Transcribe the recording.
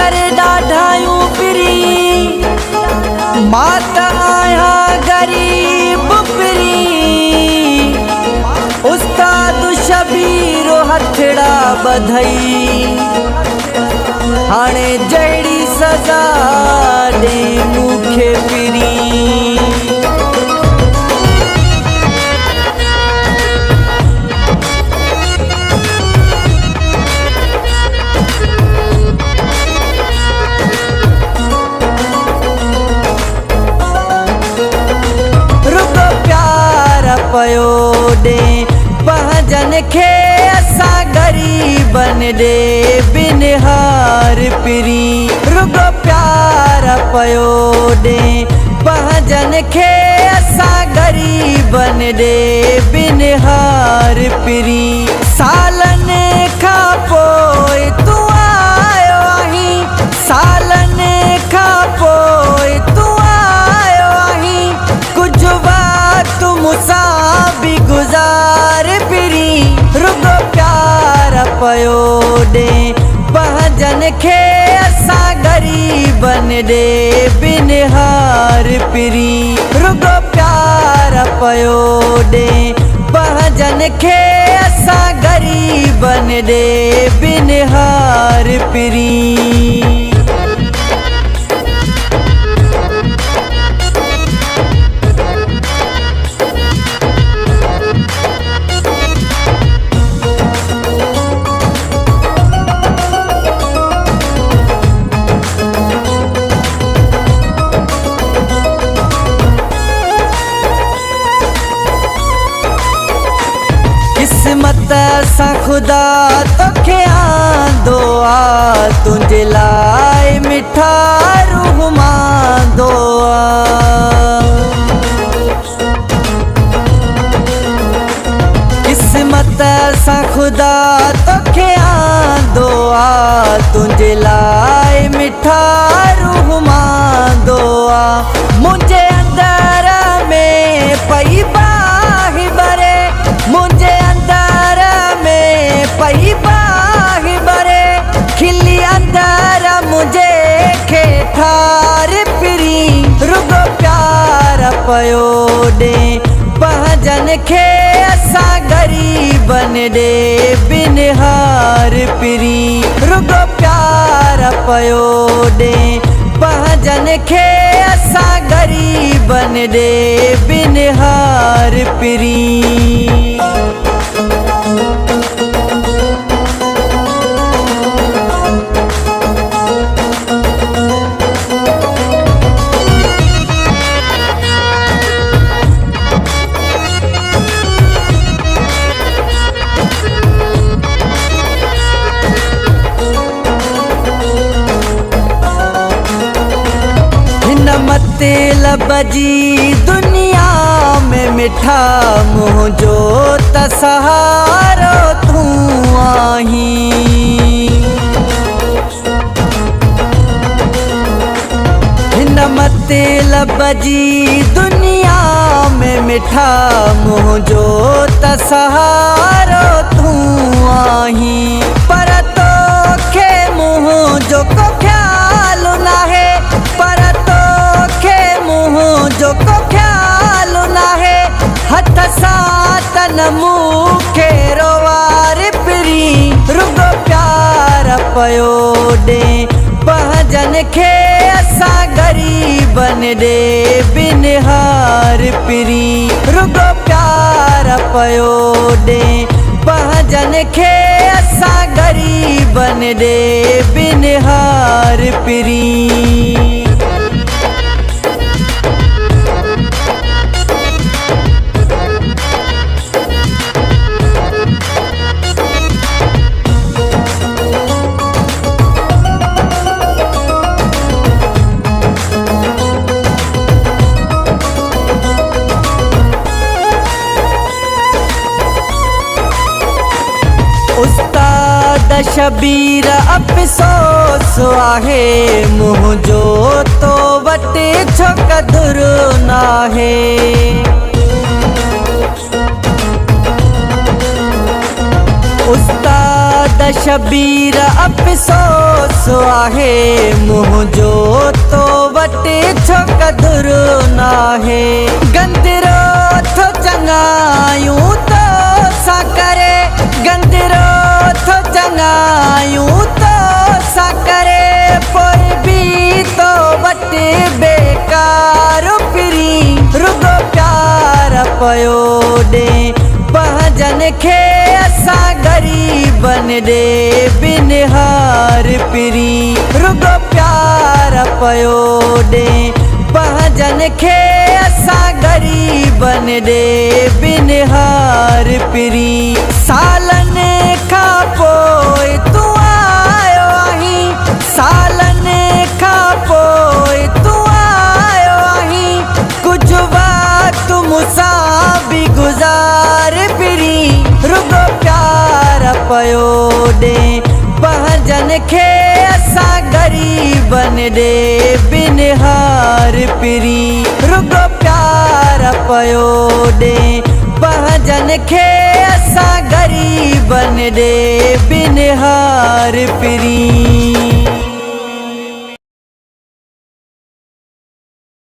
करे ॾाढायूं पिरी मात आहियां गरीब पिरी उस्ताद शबीर हथड़ा बधई हाणे जहिड़ी सज़ा ॾे मूंखे पिरी पयो ॾे पंहिंजन खे असां ग़रीबन ॾे बिनहार पिरी रुगो प्यार पयो ॾे पंहिंजन खे असां ग़रीबन ॾे बिनहार पिरी सालनि खां पोइ तूं आयो आहीं सालनि खां पोइ तूं आयो आहीं कुझु वक़्तु मूंसां भी गुज़ार पिरी रुगो प्यार पयो ॾे पंहिंजन खे असां ग़रीबन ॾे बिनहार पिरी रुगो प्यार पयो ॾे पंहिंजन खे असां ग़रीबन ॾे बिनहार पिरी किस्मत सां ख़ुदा तोखे आंदो आ तुंहिंजे लाइ मिठा रूह मांदो आ किस्मत सां ख़ुदा तोखे आंदो आ तुंहिंजे लाइ मिठा रूह मांदो आ मुंहिंजे अंदर में पई बाहि भरे मुंहिंजे अंदर में पई बाहि भरे खिली अंदर मुंहिंजे खे ठार पिरी रुगो प्यार पयो ॾे पंहिंजन खे असां ग़रीबन ॾे बिनहार पिरी रुगो प्यार पयो ॾे पंहिंजन खे असां ग़रीबन ॾे बिनहार पिरी मतलब जी दुनिया में मिठा मुंहिंजो त सहारो तूं आहीं हिन मतलब जी दुनिया में मिठा मुंहिंजो त सहारो तूं आहीं पर तोखे मुंहिंजो को ख़्यालु नाहे पर तोखे मुंहिंजो को ख़्यालु नाहे हथ सां तन मूंखे रोवार पिरी रुगो प्यार पयो ॾे पंहिंजन खे असां ग़रीबन ॾे बिनहार पिरी रुगो प्यार पयो ॾे पंहिंजन खे असां ग़रीबन ॾे बिनहार पिरी उस्ताद शबीर अफ़सोस आहे मुंहिंजो तो वटि छो कदुर नाहे उस्ताद शबीर अफ़सोस आहे मुंहिंजो तो वटि छो कदुरु नाहे गंदिरो थो चङायूं तो सां करे गंदिरो थो चङायूं तो सां करे पोइ बि तो वटि बेकार फिरी रुगो प्यार पयो ॾे पंहिंजनि खे असां ग़रीबनि ॾे बिनहार पिरी रुगो प्यार पयो ॾे पंहिंजनि खे असां ग़रीबनि ॾे बिनहार पिरी सालनि खां पोइ तूं आयो आहीं सालनि खां पोइ तूं आयो आहीं कुझु वक़्तु मूंसां बि गुज़ार फिरी रुगो प्यार पयो ॾे पंहिंजनि खे असां ग़रीबनि ॾे बिनहार पिरी रुगो प्यार पयो ॾे पंहिंजनि खे असां ग़रीबनि ॾे बिनहार पिरी।